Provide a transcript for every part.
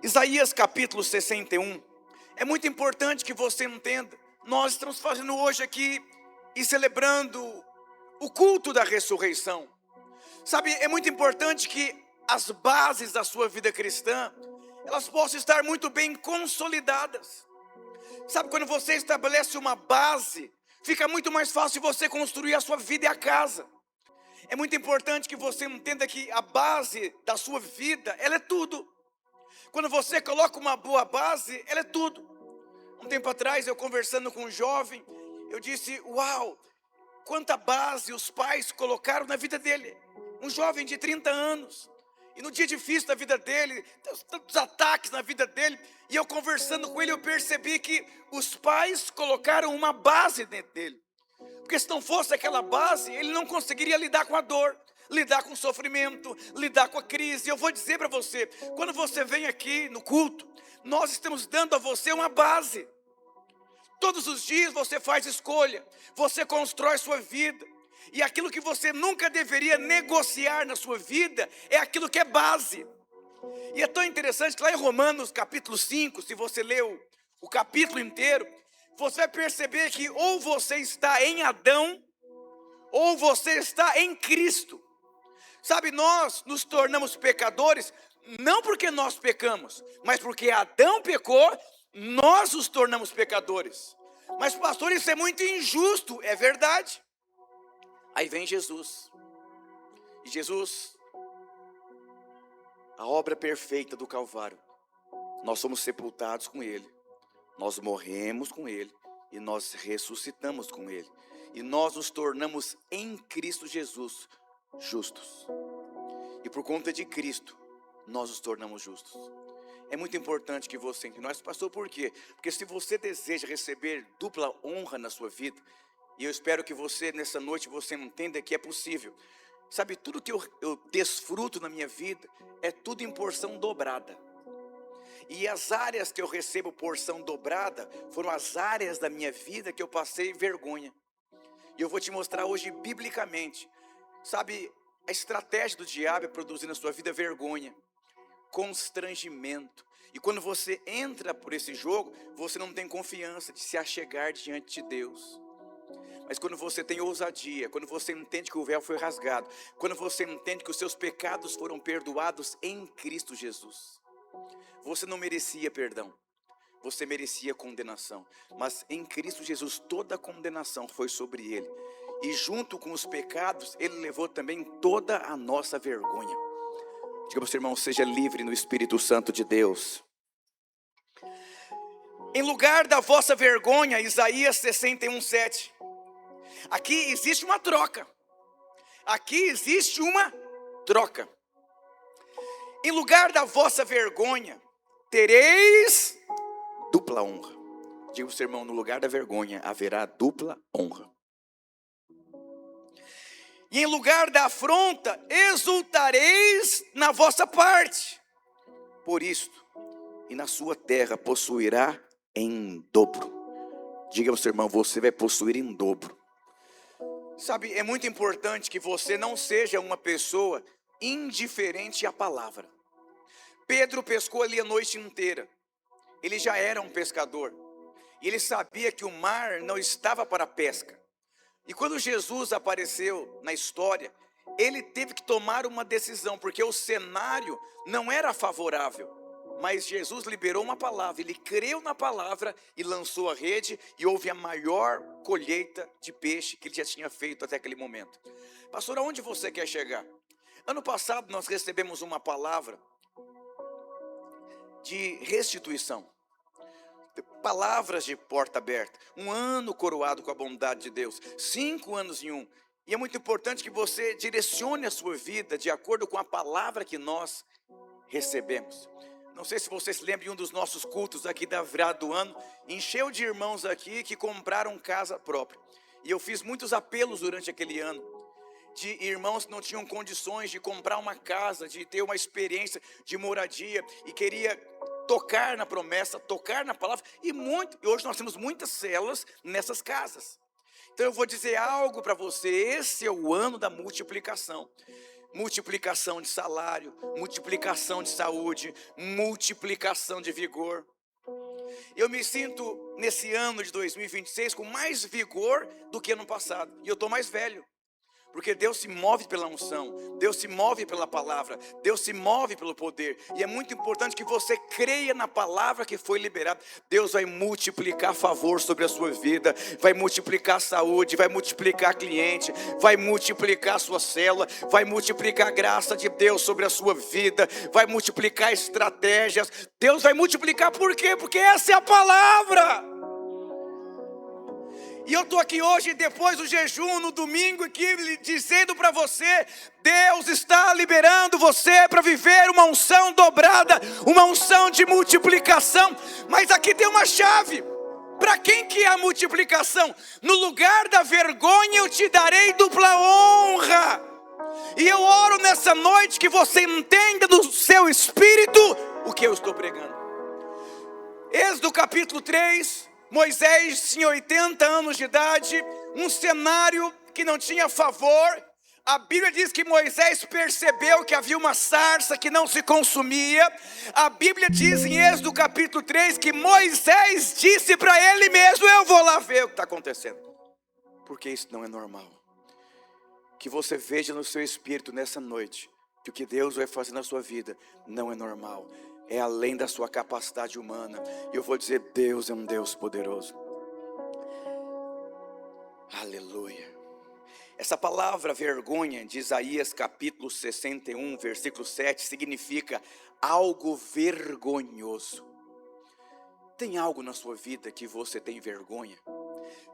Isaías capítulo 61, é muito importante que você entenda. Nós estamos fazendo hoje aqui e celebrando o culto da ressurreição. Sabe, é muito importante que as bases da sua vida cristã, elas possam estar muito bem consolidadas. Sabe, quando você estabelece uma base, fica muito mais fácil você construir a sua vida e a casa. É muito importante que você entenda que a base da sua vida, ela é tudo. Quando você coloca uma boa base, ela é tudo. Um tempo atrás, eu conversando com um jovem, eu disse, uau, quanta base os pais colocaram na vida dele. Um jovem de 30 anos. E no dia difícil da vida dele, tantos ataques na vida dele, e eu conversando com ele, eu percebi que os pais colocaram uma base dentro dele. Porque se não fosse aquela base, ele não conseguiria lidar com a dor, lidar com o sofrimento, lidar com a crise. Eu vou dizer para você, quando você vem aqui no culto, nós estamos dando a você uma base. Todos os dias você faz escolha, você constrói sua vida. E aquilo que você nunca deveria negociar na sua vida é aquilo que é base. E é tão interessante que lá em Romanos capítulo 5, se você leu o capítulo inteiro, você vai perceber que ou você está em Adão, ou você está em Cristo. Sabe, nós nos tornamos pecadores, não porque nós pecamos, mas porque Adão pecou, nós nos tornamos pecadores. Mas pastor, isso é muito injusto, é verdade. Aí vem Jesus, e Jesus, a obra perfeita do Calvário, nós somos sepultados com Ele, nós morremos com Ele, e nós ressuscitamos com Ele, e nós nos tornamos em Cristo Jesus justos, e por conta de Cristo, nós nos tornamos justos. É muito importante que você entenda, nós, pastor, por quê? Porque se você deseja receber dupla honra na sua vida, e eu espero que você, nessa noite, você entenda que é possível. Sabe, tudo que eu desfruto na minha vida, é tudo em porção dobrada. E as áreas que eu recebo porção dobrada, foram as áreas da minha vida que eu passei vergonha. E eu vou te mostrar hoje, biblicamente. Sabe, a estratégia do diabo é produzir na sua vida vergonha, constrangimento. E quando você entra por esse jogo, você não tem confiança de se achegar diante de Deus. Mas quando você tem ousadia, quando você entende que o véu foi rasgado, quando você entende que os seus pecados foram perdoados em Cristo Jesus, você não merecia perdão, você merecia condenação, mas em Cristo Jesus toda a condenação foi sobre Ele, e junto com os pecados, Ele levou também toda a nossa vergonha. Diga para o seu irmão, seja livre no Espírito Santo de Deus. Em lugar da vossa vergonha, Isaías 61:7. Aqui existe uma troca. Aqui existe uma troca. Em lugar da vossa vergonha, tereis dupla honra. Diga para o seu irmão, no lugar da vergonha haverá dupla honra. E em lugar da afronta, exultareis na vossa parte. Por isto, e na sua terra possuirá em dobro. Diga para o seu irmão, você vai possuir em dobro. Sabe, é muito importante que você não seja uma pessoa indiferente à palavra. Pedro pescou ali a noite inteira. Ele já era um pescador. E ele sabia que o mar não estava para pesca. E quando Jesus apareceu na história, ele teve que tomar uma decisão, porque o cenário não era favorável. Mas Jesus liberou uma palavra, ele creu na palavra e lançou a rede, e houve a maior colheita de peixe que ele já tinha feito até aquele momento. Pastor, aonde você quer chegar? Ano passado nós recebemos uma palavra de restituição, palavras de porta aberta, um ano coroado com a bondade de Deus, 5 anos em um. E é muito importante que você direcione a sua vida de acordo com a palavra que nós recebemos. Não sei se você se lembra de um dos nossos cultos aqui da virada do ano, encheu de irmãos aqui que compraram casa própria. E eu fiz muitos apelos durante aquele ano, de irmãos que não tinham condições de comprar uma casa, de ter uma experiência de moradia, e queria tocar na promessa, tocar na palavra, e hoje nós temos muitas células nessas casas. Então eu vou dizer algo para você, esse é o ano da multiplicação. multiplicação de salário, multiplicação de saúde, multiplicação de vigor. Eu me sinto nesse ano de 2026 com mais vigor do que no passado. E eu estou mais velho. Porque Deus se move pela unção, Deus se move pela palavra, Deus se move pelo poder. E é muito importante que você creia na palavra que foi liberada. Deus vai multiplicar favor sobre a sua vida, vai multiplicar saúde, vai multiplicar cliente, vai multiplicar a sua célula, vai multiplicar a graça de Deus sobre a sua vida, vai multiplicar estratégias. Deus vai multiplicar por quê? Porque essa é a palavra. E eu estou aqui hoje, depois do jejum, no domingo, aqui, dizendo para você: Deus está liberando você para viver uma unção dobrada, uma unção de multiplicação. Mas aqui tem uma chave. Para quem que é a multiplicação? No lugar da vergonha eu te darei dupla honra. E eu oro nessa noite que você entenda do seu espírito o que eu estou pregando. Êxodo capítulo 3... Moisés tinha 80 anos de idade, um cenário que não tinha favor. A Bíblia diz que Moisés percebeu que havia uma sarça que não se consumia. A Bíblia diz em Êxodo capítulo 3 que Moisés disse para ele mesmo: eu vou lá ver o que está acontecendo. Porque isso não é normal. Que você veja no seu espírito nessa noite que o que Deus vai fazer na sua vida não é normal. É além da sua capacidade humana. E eu vou dizer: Deus é um Deus poderoso. Aleluia. Essa palavra vergonha de Isaías capítulo 61, versículo 7, significa algo vergonhoso. Tem algo na sua vida que você tem vergonha?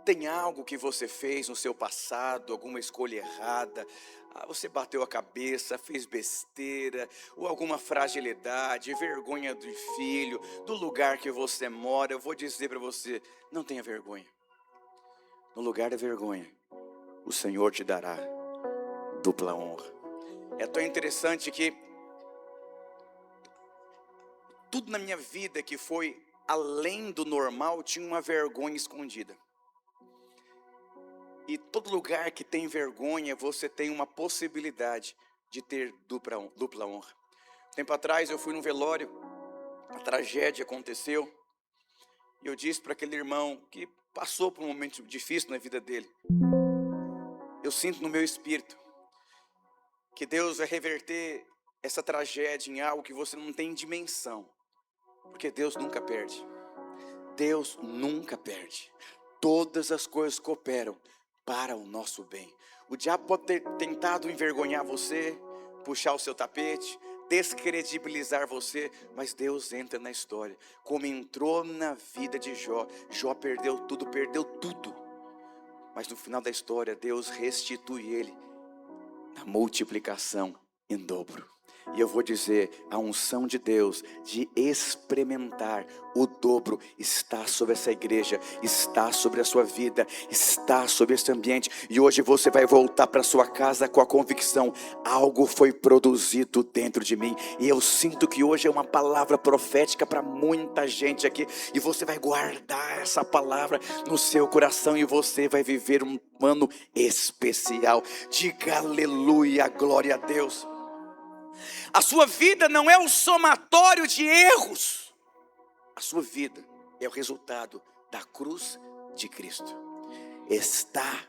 Tem algo que você fez no seu passado, alguma escolha errada? Você bateu a cabeça, fez besteira, ou alguma fragilidade, vergonha do filho, do lugar que você mora. Eu vou dizer para você: não tenha vergonha. No lugar da vergonha, o Senhor te dará dupla honra. É tão interessante que tudo na minha vida que foi além do normal tinha uma vergonha escondida. E todo lugar que tem vergonha, você tem uma possibilidade de ter dupla honra. Tempo atrás eu fui num velório, a tragédia aconteceu, e eu disse para aquele irmão que passou por um momento difícil na vida dele: eu sinto no meu espírito que Deus vai reverter essa tragédia em algo que você não tem dimensão. Porque Deus nunca perde. Deus nunca perde. Todas as coisas cooperam para o nosso bem. O diabo pode ter tentado envergonhar você, puxar o seu tapete, descredibilizar você, mas Deus entra na história, como entrou na vida de Jó. Jó perdeu tudo, mas no final da história Deus restitui ele na multiplicação em dobro. E eu vou dizer: a unção de Deus de experimentar o dobro está sobre essa igreja, está sobre a sua vida, está sobre esse ambiente. E hoje você vai voltar para sua casa com a convicção: algo foi produzido dentro de mim. E eu sinto que hoje é uma palavra profética para muita gente aqui. E você vai guardar essa palavra no seu coração e você vai viver um ano especial. Diga aleluia, glória a Deus. A sua vida não é um somatório de erros. A sua vida é o resultado da cruz de Cristo. Está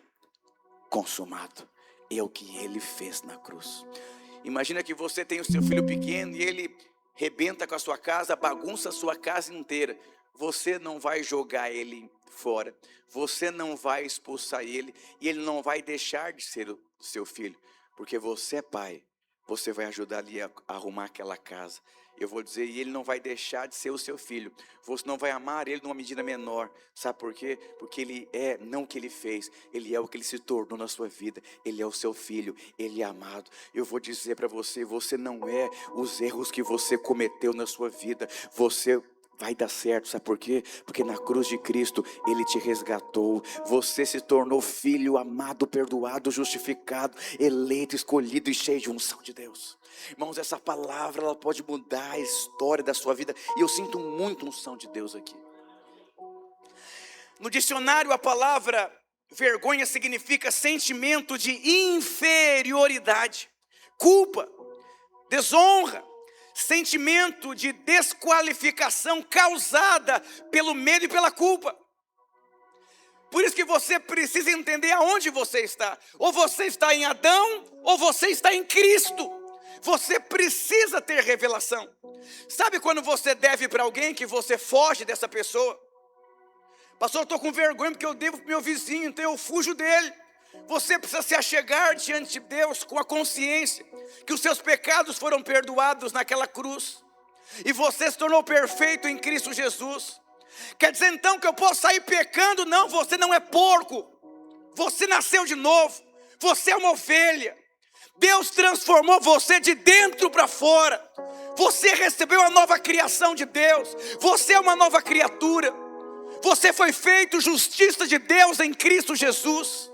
consumado. É o que Ele fez na cruz. Imagina que você tem o seu filho pequeno e ele rebenta com a sua casa, bagunça a sua casa inteira. Você não vai jogar ele fora. Você não vai expulsar ele. E ele não vai deixar de ser o seu filho. Porque você é pai. Você vai ajudar ali a arrumar aquela casa. Eu vou dizer: e ele não vai deixar de ser o seu filho. Você não vai amar ele numa medida menor. Sabe por quê? Porque ele é não o que ele fez. Ele é o que ele se tornou na sua vida. Ele é o seu filho. Ele é amado. Eu vou dizer para você: você não é os erros que você cometeu na sua vida. Você vai dar certo, sabe por quê? Porque na cruz de Cristo Ele te resgatou. Você se tornou filho amado, perdoado, justificado, eleito, escolhido e cheio de unção de Deus. Irmãos, essa palavra ela pode mudar a história da sua vida. E eu sinto muito unção de Deus aqui. No dicionário a palavra vergonha significa sentimento de inferioridade, culpa, desonra, sentimento de desqualificação causada pelo medo e pela culpa. Por isso que você precisa entender aonde você está. Ou você está em Adão, ou você está em Cristo. Você precisa ter revelação. Sabe quando você deve para alguém que você foge dessa pessoa? Pastor, eu estou com vergonha porque eu devo para o meu vizinho, então eu fujo dele. Você precisa se achegar diante de Deus com a consciência que os seus pecados foram perdoados naquela cruz. E você se tornou perfeito em Cristo Jesus. Quer dizer então que eu posso sair pecando? Não, você não é porco. Você nasceu de novo. Você é uma ovelha. Deus transformou você de dentro para fora. Você recebeu a nova criação de Deus. Você é uma nova criatura. Você foi feito justiça de Deus em Cristo Jesus.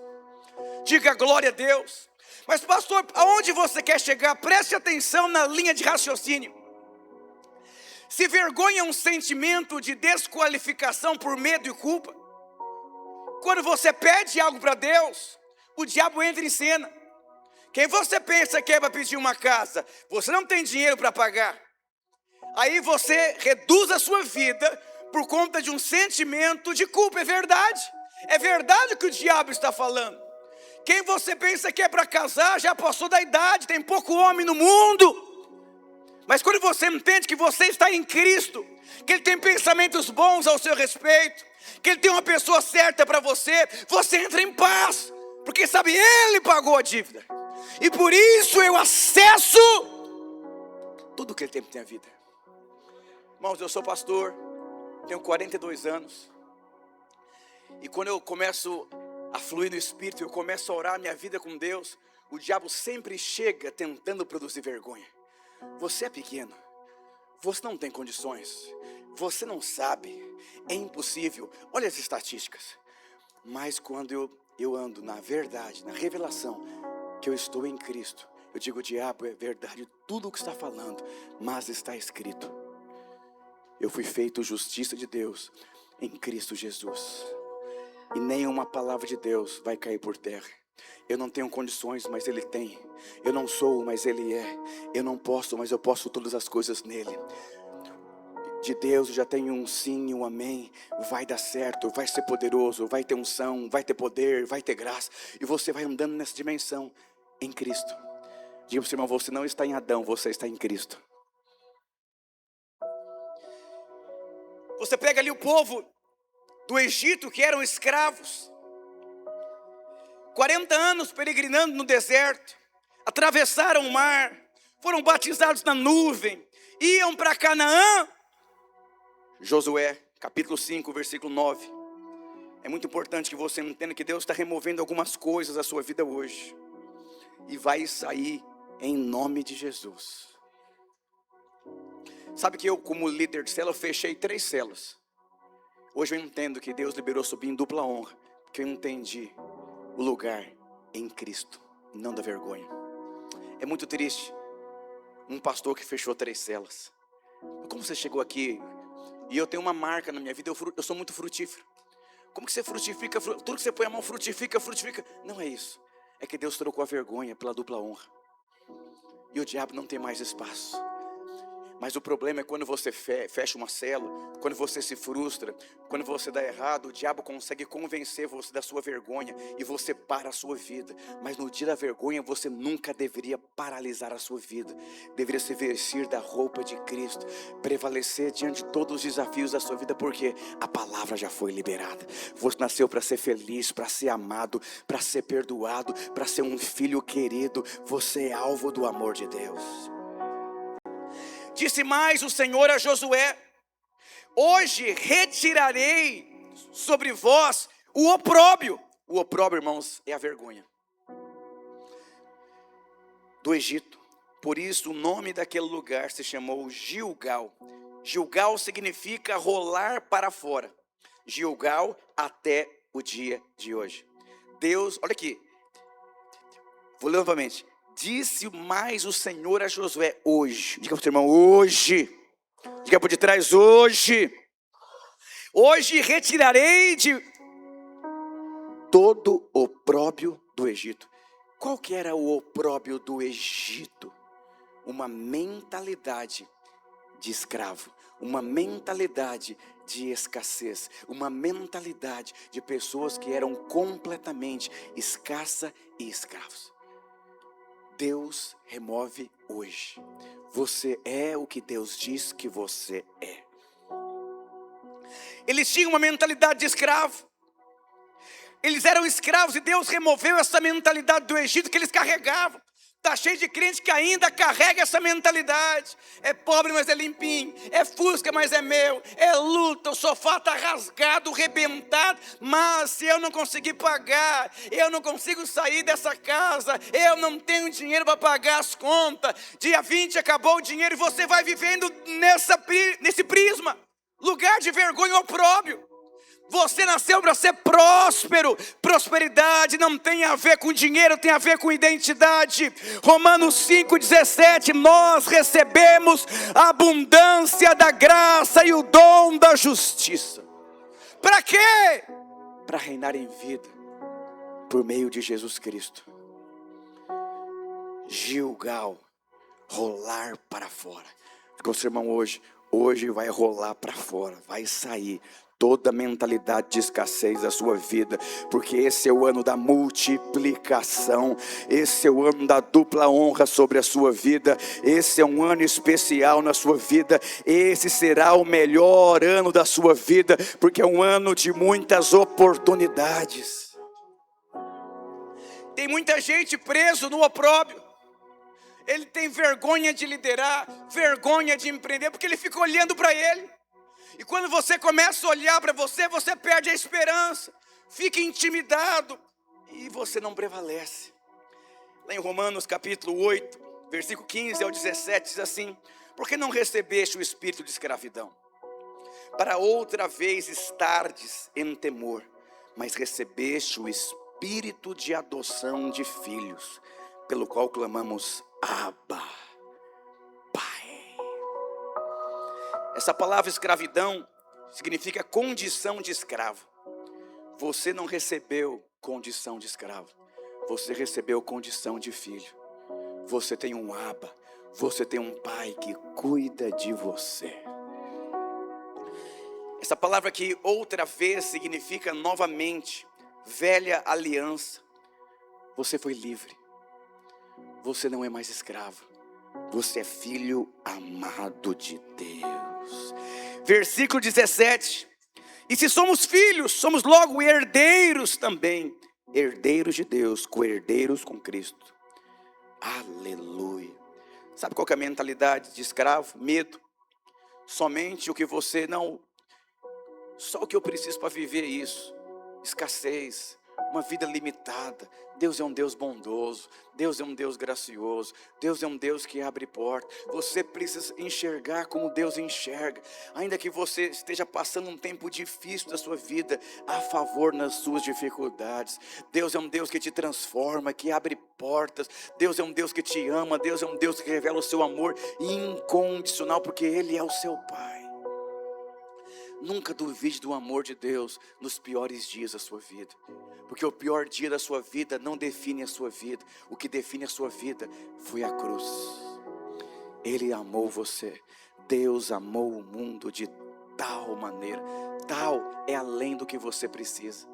Diga glória a Deus. Mas pastor, aonde você quer chegar? Preste atenção na linha de raciocínio. Se vergonha é um sentimento de desqualificação por medo e culpa, quando você pede algo para Deus, o diabo entra em cena. Quem você pensa que é para pedir uma casa? Você não tem dinheiro para pagar. Aí você reduz a sua vida por conta de um sentimento de culpa. É verdade. É verdade o que o diabo está falando. Quem você pensa que é para casar já passou da idade, tem pouco homem no mundo. Mas quando você entende que você está em Cristo, que Ele tem pensamentos bons ao seu respeito, que Ele tem uma pessoa certa para você, você entra em paz, porque sabe, Ele pagou a dívida, e por isso eu acesso tudo que Ele tem para minha vida. Irmãos, eu sou pastor, tenho 42 anos, e quando eu começo a fluir no Espírito, eu começo a orar minha vida com Deus, o diabo sempre chega tentando produzir vergonha. Você é pequeno, você não tem condições, você não sabe, é impossível. Olha as estatísticas. Mas quando eu ando na verdade, na revelação, que eu estou em Cristo, eu digo, diabo, é verdade tudo o que está falando, mas está escrito. Eu fui feito justiça de Deus em Cristo Jesus. E nenhuma palavra de Deus vai cair por terra. Eu não tenho condições, mas Ele tem. Eu não sou, mas Ele é. Eu não posso, mas eu posso todas as coisas nele. De Deus eu já tenho um sim e um amém. Vai dar certo, vai ser poderoso, vai ter unção, vai ter poder, vai ter graça. E você vai andando nessa dimensão em Cristo. Diga para o seu irmão, você não está em Adão, você está em Cristo. Você pega ali o povo do Egito que eram escravos. 40 anos peregrinando no deserto, atravessaram o mar, foram batizados na nuvem, iam para Canaã. Josué, capítulo 5, versículo 9. É muito importante que você entenda que Deus está removendo algumas coisas da sua vida hoje. E vai sair em nome de Jesus. Sabe que eu, como líder de célula, fechei 3 células. Hoje eu entendo que Deus liberou sobre mim dupla honra, porque eu entendi o lugar em Cristo, não da vergonha. É muito triste um pastor que fechou 3 células. Como você chegou aqui? E eu tenho uma marca na minha vida, eu sou muito frutífero. Como que você frutifica? Tudo que você põe a mão frutifica. Não é isso. É que Deus trocou a vergonha pela dupla honra. E o diabo não tem mais espaço. Mas o problema é quando você fecha uma célula, quando você se frustra, quando você dá errado, o diabo consegue convencer você da sua vergonha e você para a sua vida. Mas no dia da vergonha você nunca deveria paralisar a sua vida. Deveria se vestir da roupa de Cristo, prevalecer diante de todos os desafios da sua vida, porque a palavra já foi liberada. Você nasceu para ser feliz, para ser amado, para ser perdoado, para ser um filho querido. Você é alvo do amor de Deus. Disse mais o Senhor a Josué: hoje retirarei sobre vós o opróbrio. O opróbrio, irmãos, é a vergonha do Egito. Por isso o nome daquele lugar se chamou Gilgal. Gilgal significa rolar para fora. Gilgal até o dia de hoje. Deus, olha aqui, vou ler novamente. Disse mais o Senhor a Josué: hoje, diga para o seu irmão, hoje, diga por detrás, hoje retirarei de todo o opróbrio do Egito. Qual que era o opróbrio do Egito? Uma mentalidade de escravo, uma mentalidade de escassez, uma mentalidade de pessoas que eram completamente escassa e escravos. Deus remove hoje. Você é o que Deus diz que você é. Eles tinham uma mentalidade de escravo. Eles eram escravos e Deus removeu essa mentalidade do Egito que eles carregavam. Está cheio de crente que ainda carrega essa mentalidade. É pobre, mas é limpinho. É fusca, mas é meu. É luta, o sofá está rasgado, rebentado. Mas se eu não conseguir pagar, eu não consigo sair dessa casa, eu não tenho dinheiro para pagar as contas. Dia 20 acabou o dinheiro e você vai vivendo nesse prisma. Lugar de vergonha ou opróbrio. Você nasceu para ser próspero. Prosperidade não tem a ver com dinheiro, tem a ver com identidade. Romanos 5,17, nós recebemos a abundância da graça e o dom da justiça. Para quê? Para reinar em vida, por meio de Jesus Cristo. Gilgal, rolar para fora. Ficou o sermão hoje vai rolar para fora, vai sair toda mentalidade de escassez da sua vida, porque esse é o ano da multiplicação, esse é o ano da dupla honra sobre a sua vida, esse é um ano especial na sua vida, esse será o melhor ano da sua vida, porque é um ano de muitas oportunidades. Tem muita gente preso no opróbrio. Ele tem vergonha de liderar, vergonha de empreender, porque ele fica olhando para ele. E quando você começa a olhar para você, você perde a esperança, fica intimidado e você não prevalece. Lá em Romanos capítulo 8, versículo 15 ao 17, diz assim: porque não recebeste o espírito de escravidão, para outra vez estardes em temor, mas recebeste o espírito de adoção de filhos, pelo qual clamamos, Abba, Pai. Essa palavra escravidão significa condição de escravo. Você não recebeu condição de escravo, você recebeu condição de filho. Você tem um Abba, você tem um Pai que cuida de você. Essa palavra aqui, outra vez, significa novamente, velha aliança. Você foi livre, você não é mais escravo, você é filho amado de Deus. Versículo 17, e se somos filhos, somos logo herdeiros também, herdeiros de Deus, co-herdeiros com Cristo. Aleluia. Sabe qual que é a mentalidade de escravo? Medo. Somente o que você não, só o que eu preciso para viver isso. Escassez, uma vida limitada. Deus é um Deus bondoso, Deus é um Deus gracioso, Deus é um Deus que abre porta. Você precisa enxergar como Deus enxerga. Ainda que você esteja passando um tempo difícil da sua vida, a favor nas suas dificuldades. Deus é um Deus que te transforma, que abre portas. Deus é um Deus que te ama, Deus é um Deus que revela o seu amor incondicional, porque Ele é o seu Pai. Nunca duvide do amor de Deus nos piores dias da sua vida, porque o pior dia da sua vida não define a sua vida. O que define a sua vida foi a cruz. Ele amou você. Deus amou o mundo de tal maneira, tal é além do que você precisa,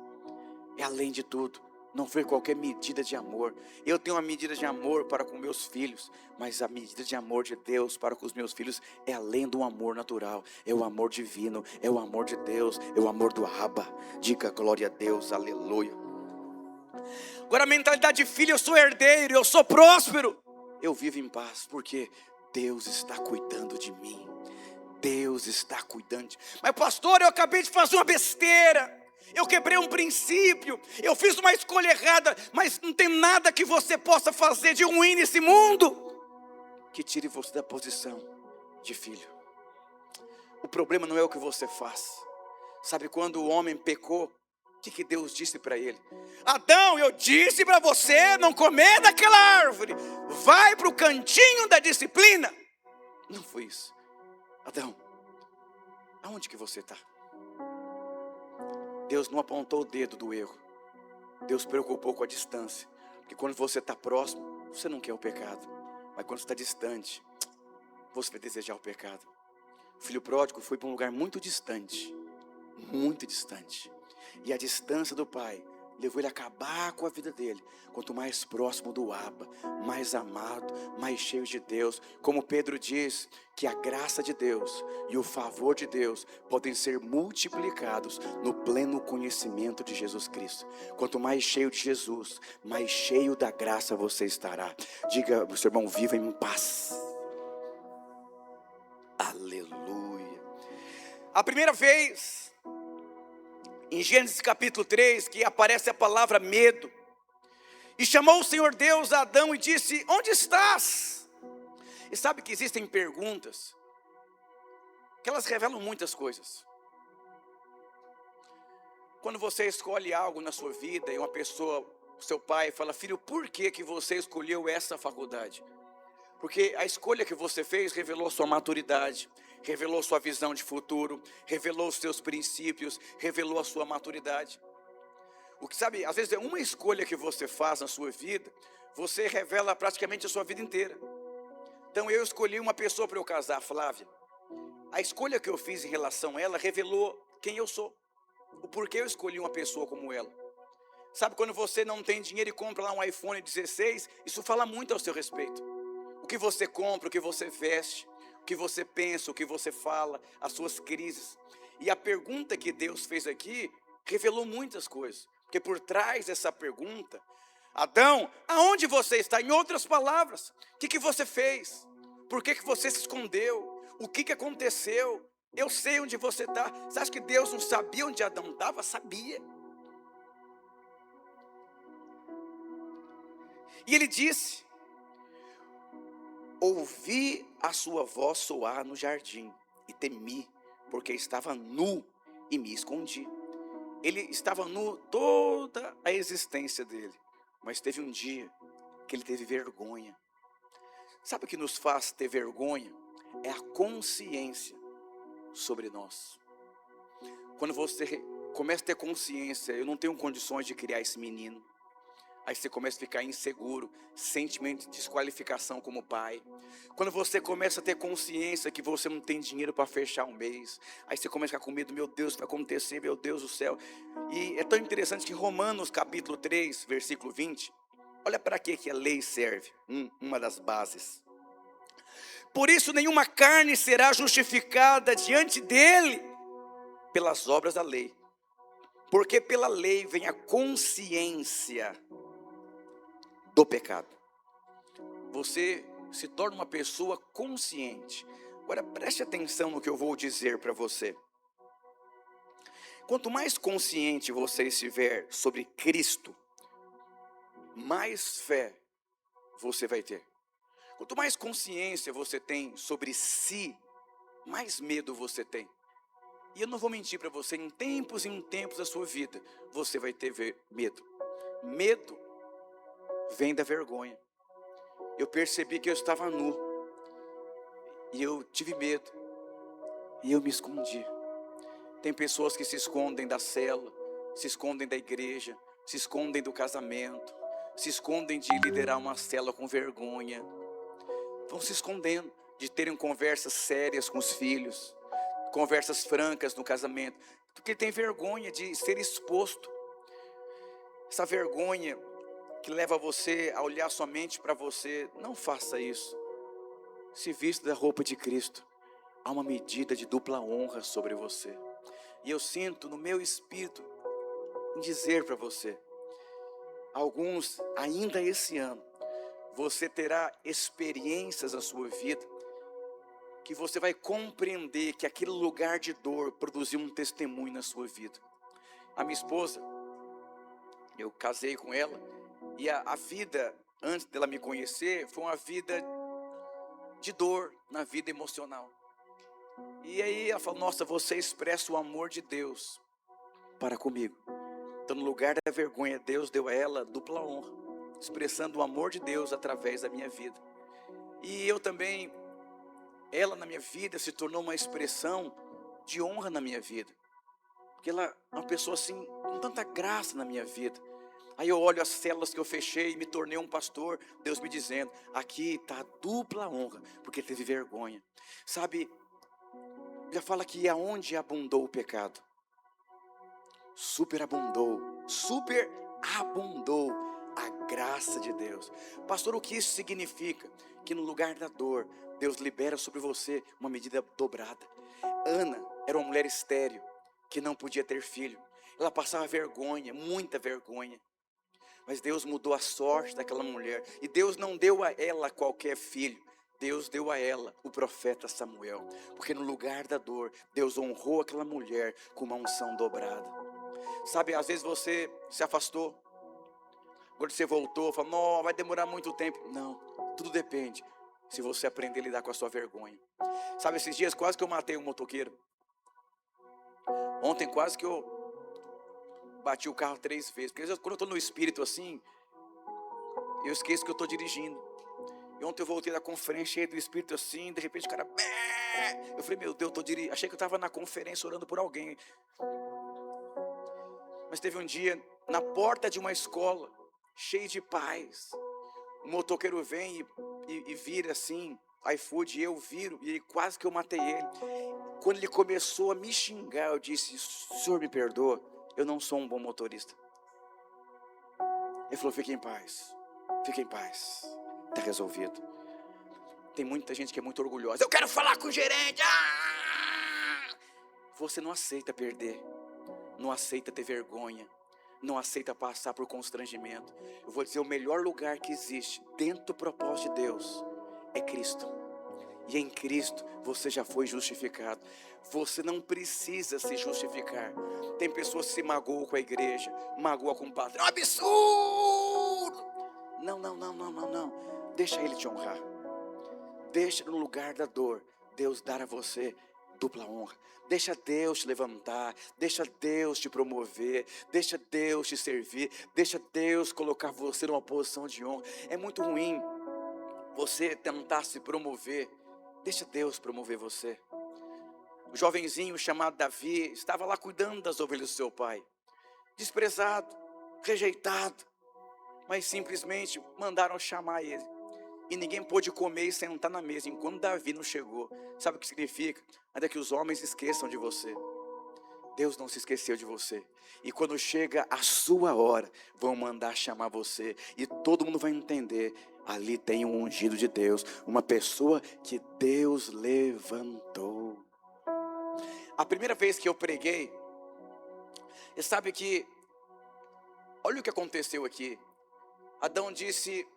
é além de tudo. Não foi qualquer medida de amor. Eu tenho uma medida de amor para com meus filhos, mas a medida de amor de Deus para com os meus filhos é além do amor natural. É o amor divino, é o amor de Deus, é o amor do Abba. Diga glória a Deus, aleluia. Agora a mentalidade de filho, eu sou herdeiro, eu sou próspero, eu vivo em paz, porque Deus está cuidando de mim. Deus está cuidando de... Mas pastor, eu acabei de fazer uma besteira, eu quebrei um princípio, eu fiz uma escolha errada, mas não tem nada que você possa fazer de ruim nesse mundo que tire você da posição de filho. O problema não é o que você faz. Sabe quando o homem pecou, o que Deus disse para ele? Adão, eu disse para você não comer daquela árvore, vai para o cantinho da disciplina. Não foi isso. Adão, aonde que você está? Deus não apontou o dedo do erro. Deus preocupou com a distância. Porque quando você está próximo, você não quer o pecado. Mas quando você está distante, você vai desejar o pecado. O filho pródigo foi para um lugar muito distante. Muito distante. E a distância do pai levou ele a acabar com a vida dele. Quanto mais próximo do Abba, mais amado, mais cheio de Deus. Como Pedro diz, que a graça de Deus e o favor de Deus podem ser multiplicados no pleno conhecimento de Jesus Cristo. Quanto mais cheio de Jesus, mais cheio da graça você estará. Diga ao seu irmão, viva em paz. Aleluia. A primeira vez em Gênesis capítulo 3, que aparece a palavra medo. E chamou o Senhor Deus a Adão e disse, onde estás? E sabe que existem perguntas, que elas revelam muitas coisas. Quando você escolhe algo na sua vida, e uma pessoa, seu pai, fala, filho, por que que você escolheu essa faculdade? Porque a escolha que você fez revelou sua maturidade, revelou sua visão de futuro, revelou os seus princípios, revelou a sua maturidade. O que sabe, às vezes é uma escolha que você faz na sua vida, você revela praticamente a sua vida inteira. Então eu escolhi uma pessoa para eu casar, Flávia. A escolha que eu fiz em relação a ela revelou quem eu sou. O porquê eu escolhi uma pessoa como ela. Sabe, quando você não tem dinheiro e compra lá um iPhone 16, isso fala muito ao seu respeito. O que você compra, o que você veste, o que você pensa, o que você fala, as suas crises. E a pergunta que Deus fez aqui revelou muitas coisas. Porque por trás dessa pergunta, Adão, aonde você está? Em outras palavras, o que você fez? Por que você se escondeu? O que aconteceu? Eu sei onde você está. Você acha que Deus não sabia onde Adão estava? Sabia. E ele disse, ouvi a sua voz soar no jardim e temi, porque estava nu e me escondi. Ele estava nu toda a existência dele, mas teve um dia que ele teve vergonha. Sabe o que nos faz ter vergonha? É a consciência sobre nós. Quando você começa a ter consciência, eu não tenho condições de criar esse menino. Aí você começa a ficar inseguro, sentimento de desqualificação como pai. Quando você começa a ter consciência que você não tem dinheiro para fechar um mês, aí você começa a ficar com medo, meu Deus, o que vai acontecer, meu Deus do céu. E é tão interessante que em Romanos capítulo 3, versículo 20, olha para que a lei serve, uma das bases. Por isso nenhuma carne será justificada diante dele pelas obras da lei, porque pela lei vem a consciência do pecado. Você se torna uma pessoa consciente. Agora preste atenção no que eu vou dizer para você. Quanto mais consciente você estiver sobre Cristo, mais fé você vai ter. Quanto mais consciência você tem sobre si, mais medo você tem. E eu não vou mentir para você, em tempos da sua vida, você vai ter medo. Medo vem da vergonha. Eu percebi que eu estava nu, e eu tive medo, e eu me escondi. Tem pessoas que se escondem da cela, se escondem da igreja, se escondem do casamento, se escondem de liderar uma cela com vergonha. Vão se escondendo de terem conversas sérias com os filhos, conversas francas no casamento, porque tem vergonha de ser exposto. Essa vergonha que leva você a olhar somente para você, não faça isso. Se vista da roupa de Cristo, há uma medida de dupla honra sobre você. E eu sinto no meu espírito em dizer para você, alguns ainda esse ano, você terá experiências na sua vida, que você vai compreender que aquele lugar de dor produziu um testemunho na sua vida. A minha esposa, eu casei com ela, e a vida, antes dela me conhecer, foi uma vida de dor, na vida emocional. E aí ela falou, nossa, você expressa o amor de Deus para comigo. Então no lugar da vergonha, Deus deu a ela dupla honra, expressando o amor de Deus através da minha vida. E eu também, ela na minha vida se tornou uma expressão de honra na minha vida. Porque ela é uma pessoa assim, com tanta graça na minha vida. Aí eu olho as células que eu fechei e me tornei um pastor. Deus me dizendo, aqui está a dupla honra, porque teve vergonha. Sabe, já fala que aonde abundou o pecado, superabundou a graça de Deus. Pastor, o que isso significa? Que no lugar da dor, Deus libera sobre você uma medida dobrada. Ana era uma mulher estéril, que não podia ter filho. Ela passava vergonha, muita vergonha. Mas Deus mudou a sorte daquela mulher. E Deus não deu a ela qualquer filho. Deus deu a ela o profeta Samuel. Porque no lugar da dor, Deus honrou aquela mulher com uma unção dobrada. Sabe, às vezes você se afastou. Agora você voltou, fala, não, vai demorar muito tempo. Não, tudo depende. Se você aprender a lidar com a sua vergonha. Sabe, esses dias quase que eu matei um motoqueiro. Ontem quase que eu bati o carro 3 vezes. Porque quando eu estou no espírito assim, eu esqueço que eu estou dirigindo. E ontem eu voltei da conferência cheio do espírito assim, de repente o cara... Eu falei, meu Deus, eu estou dirigindo. Achei que eu estava na conferência orando por alguém. Mas teve um dia, na porta de uma escola, cheio de paz. O motoqueiro vem e vira assim, iFood, e eu viro, e quase que eu matei ele. Quando ele começou a me xingar, eu disse, senhor me perdoa, eu não sou um bom motorista. Ele falou, fique em paz, está resolvido. Tem muita gente que é muito orgulhosa, eu quero falar com o gerente. Você não aceita perder, não aceita ter vergonha, não aceita passar por constrangimento. Eu vou dizer, o melhor lugar que existe dentro do propósito de Deus é Cristo. E em Cristo você já foi justificado. Você não precisa se justificar. Tem pessoas que se magoam com a igreja, magoam com o padre. É um absurdo! Não. Deixa ele te honrar. Deixa no lugar da dor Deus dar a você dupla honra. Deixa Deus te levantar, deixa Deus te promover, deixa Deus te servir, deixa Deus colocar você numa posição de honra. É muito ruim você tentar se promover, deixa Deus promover você. O jovenzinho chamado Davi estava lá cuidando das ovelhas do seu pai, desprezado, rejeitado, mas simplesmente mandaram chamar ele. E ninguém pôde comer e sentar na mesa enquanto Davi não chegou. Sabe o que significa? Ainda que os homens esqueçam de você, Deus não se esqueceu de você. E quando chega a sua hora, vão mandar chamar você. E todo mundo vai entender, ali tem um ungido de Deus, uma pessoa que Deus levantou. A primeira vez que eu preguei, você sabe que, olha o que aconteceu aqui. Adão disse,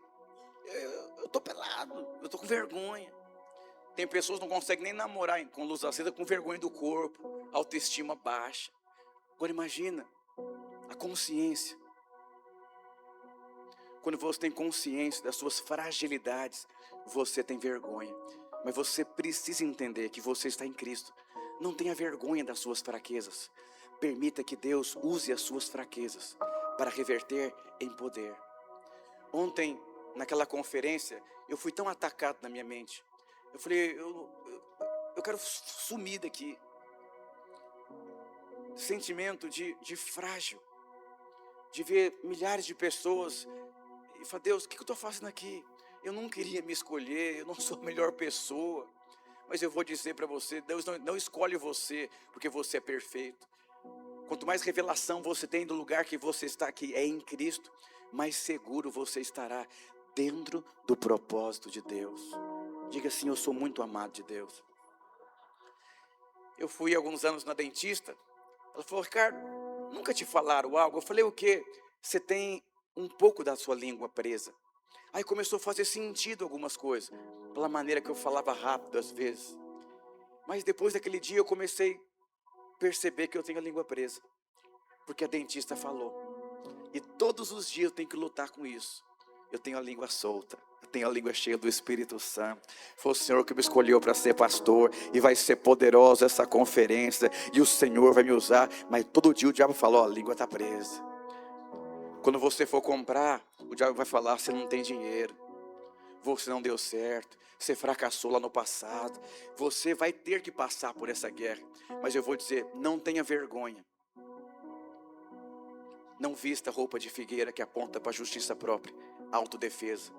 eu estou pelado, eu estou com vergonha. Tem pessoas que não conseguem nem namorar com luz acesa, com vergonha do corpo, autoestima baixa. Agora imagina a consciência. Quando você tem consciência das suas fragilidades, você tem vergonha. Mas você precisa entender que você está em Cristo. Não tenha vergonha das suas fraquezas. Permita que Deus use as suas fraquezas para reverter em poder. Ontem, naquela conferência, eu fui tão atacado na minha mente. Eu falei, eu quero sumir daqui. Sentimento de frágil. De ver milhares de pessoas. E falar, Deus, o que eu estou fazendo aqui? Eu não queria me escolher, eu não sou a melhor pessoa. Mas eu vou dizer para você, Deus não escolhe você porque você é perfeito. Quanto mais revelação você tem do lugar que você está aqui, é em Cristo, mais seguro você estará dentro do propósito de Deus. Diga assim, eu sou muito amado de Deus. Eu fui há alguns anos na dentista. Ela falou, Ricardo, nunca te falaram algo? Eu falei, o quê? Você tem um pouco da sua língua presa. Aí começou a fazer sentido algumas coisas, pela maneira que eu falava rápido às vezes. Mas depois daquele dia eu comecei a perceber que eu tenho a língua presa, porque a dentista falou. E todos os dias eu tenho que lutar com isso. Eu tenho a língua solta, eu tenho a língua cheia do Espírito Santo. Foi o Senhor que me escolheu para ser pastor, e vai ser poderosa essa conferência, e o Senhor vai me usar. Mas todo dia o diabo falou, a língua está presa. Quando você for comprar, o diabo vai falar, você não tem dinheiro, você não deu certo, você fracassou lá no passado, você vai ter que passar por essa guerra. Mas eu vou dizer, não tenha vergonha. Não vista a roupa de figueira que aponta para a justiça própria, autodefesa.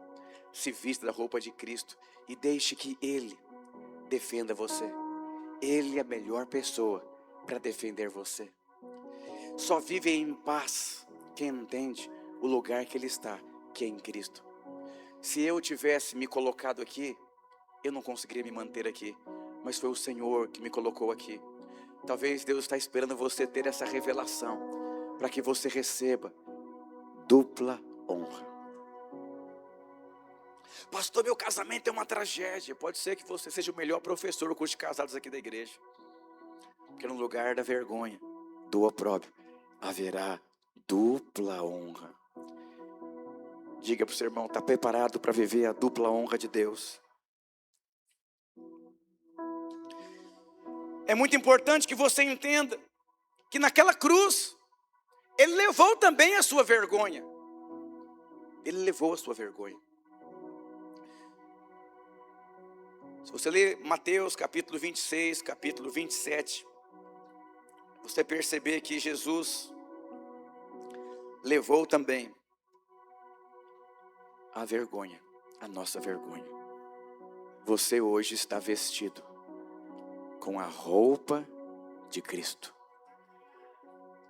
Se vista da roupa de Cristo e deixe que Ele defenda você. Ele é a melhor pessoa para defender você. Só vive em paz quem entende o lugar que Ele está, que é em Cristo. Se eu tivesse me colocado aqui, eu não conseguiria me manter aqui, mas foi o Senhor que me colocou aqui. Talvez Deus está esperando você ter essa revelação, para que você receba dupla honra. Pastor, meu casamento é uma tragédia. Pode ser que você seja o melhor professor do curso de casados aqui da igreja, porque no lugar da vergonha, do opróbrio, haverá dupla honra. Diga para o seu irmão, está preparado para viver a dupla honra de Deus? É muito importante que você entenda que naquela cruz, Ele levou também a sua vergonha. Ele levou a sua vergonha. Se você ler Mateus capítulo 26, capítulo 27, você perceber que Jesus levou também a vergonha, a nossa vergonha. Você hoje está vestido com a roupa de Cristo.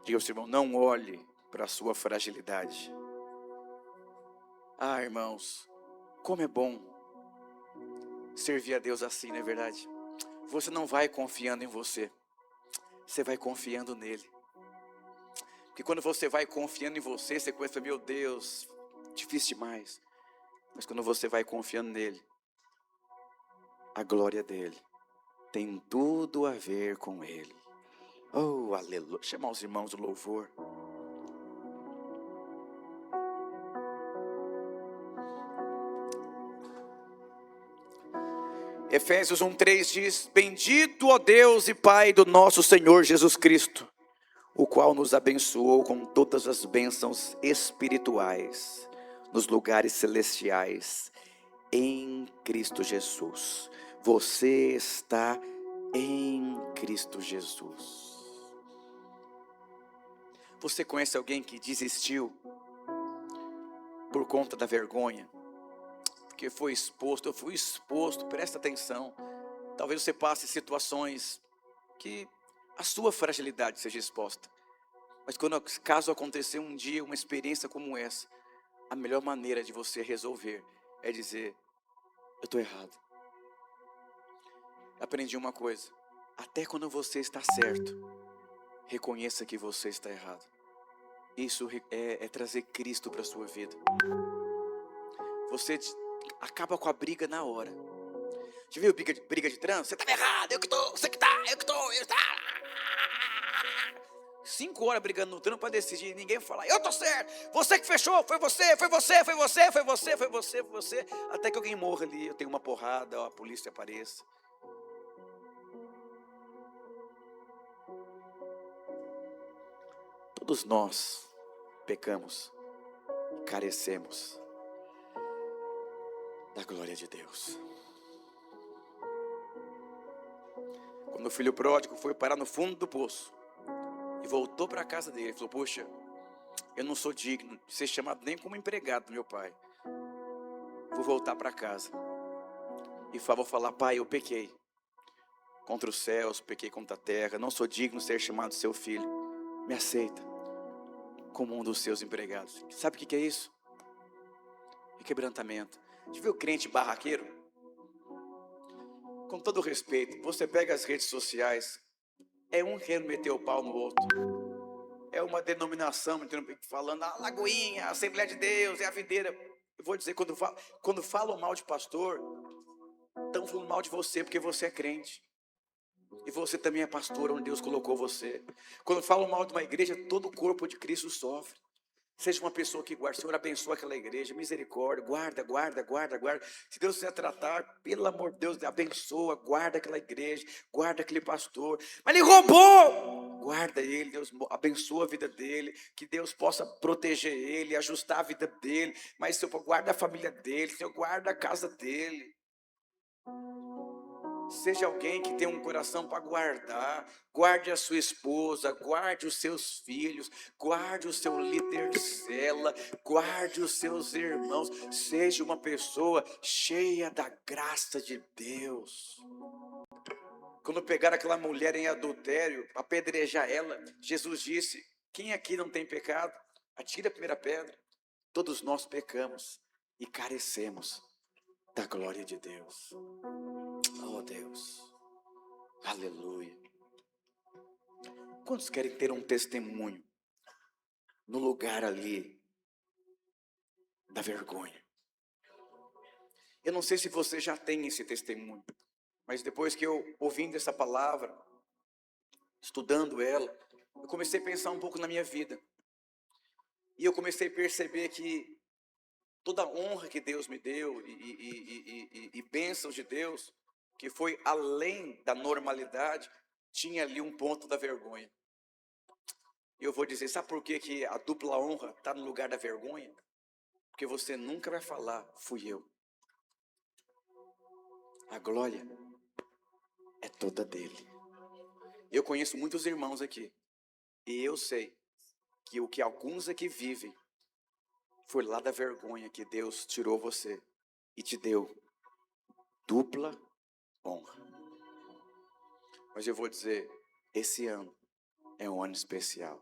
Diga ao seu irmão, não olhe para a sua fragilidade. Ah, irmãos, como é bom servir a Deus assim, não é verdade? Você não vai confiando em você, você vai confiando nele. Porque quando você vai confiando em você, você começa, meu Deus, difícil demais. Mas quando você vai confiando nele, a glória dele tem tudo a ver com ele. Oh, aleluia. Chamar os irmãos do louvor. Efésios 1:3 diz: bendito ó Deus e Pai do nosso Senhor Jesus Cristo, o qual nos abençoou com todas as bênçãos espirituais nos lugares celestiais em Cristo Jesus. Você está em Cristo Jesus. Você conhece alguém que desistiu por conta da vergonha? Porque foi exposto, eu fui exposto, presta atenção. Talvez você passe situações que a sua fragilidade seja exposta. Mas caso acontecer um dia uma experiência como essa, a melhor maneira de você resolver é dizer, eu estou errado. Aprendi uma coisa, até quando você está certo, reconheça que você está errado. Isso é trazer Cristo para a sua vida. Você acaba com a briga na hora. Já viu briga de trânsito? Você estava errado, eu que estou, você que está, eu que estou, eu está. 5 horas brigando no trânsito para decidir, ninguém fala, eu estou certo, você que fechou, foi você, foi você, foi você, foi você, foi você, foi você, até que alguém morra ali, eu tenho uma porrada, a polícia apareça. Todos nós pecamos, carecemos da glória de Deus. Quando o filho pródigo foi parar no fundo do poço e voltou para a casa dele, falou, poxa, eu não sou digno de ser chamado nem como empregado do meu pai. Vou voltar para casa e vou falar, pai, eu pequei contra os céus, pequei contra a terra, não sou digno de ser chamado seu filho. Me aceita como um dos seus empregados. Sabe o que é isso? É quebrantamento. Já viu crente barraqueiro? Com todo respeito, você pega as redes sociais, é um querendo meter o pau no outro. É uma denominação falando a Lagoinha, a Assembleia de Deus, é a videira. Eu vou dizer, quando falam mal de pastor, estão falando mal de você porque você é crente. E você também é pastor onde Deus colocou você. Quando falam mal de uma igreja, todo o corpo de Cristo sofre. Seja uma pessoa que guarda, Senhor, abençoa aquela igreja, misericórdia, guarda. Se Deus quiser tratar, pelo amor de Deus, abençoa, guarda aquela igreja, guarda aquele pastor. Mas ele roubou! Guarda ele, Deus abençoa a vida dele, que Deus possa proteger ele, ajustar a vida dele. Mas Senhor, guarda a família dele, Senhor, guarda a casa dele. Seja alguém que tem um coração para guardar. Guarde a sua esposa, guarde os seus filhos, guarde o seu líder de cela, guarde os seus irmãos. Seja uma pessoa cheia da graça de Deus. Quando pegaram aquela mulher em adultério, apedrejar ela, Jesus disse: quem aqui não tem pecado? Atire a primeira pedra. Todos nós pecamos e carecemos da glória de Deus. Oh Deus, aleluia. Quantos querem ter um testemunho no lugar ali da vergonha? Eu não sei se você já tem esse testemunho, mas depois que eu ouvindo essa palavra, estudando ela, eu comecei a pensar um pouco na minha vida. E eu comecei a perceber que toda a honra que Deus me deu e bênçãos de Deus, que foi além da normalidade, tinha ali um ponto da vergonha. E eu vou dizer, sabe por que a dupla honra está no lugar da vergonha? Porque você nunca vai falar, fui eu. A glória é toda dele. Eu conheço muitos irmãos aqui, e eu sei que o que alguns aqui vivem foi lá da vergonha que Deus tirou você e te deu dupla honra. Mas eu vou dizer, esse ano é um ano especial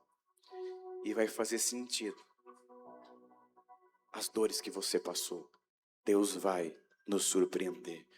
e vai fazer sentido as dores que você passou. Deus vai nos surpreender.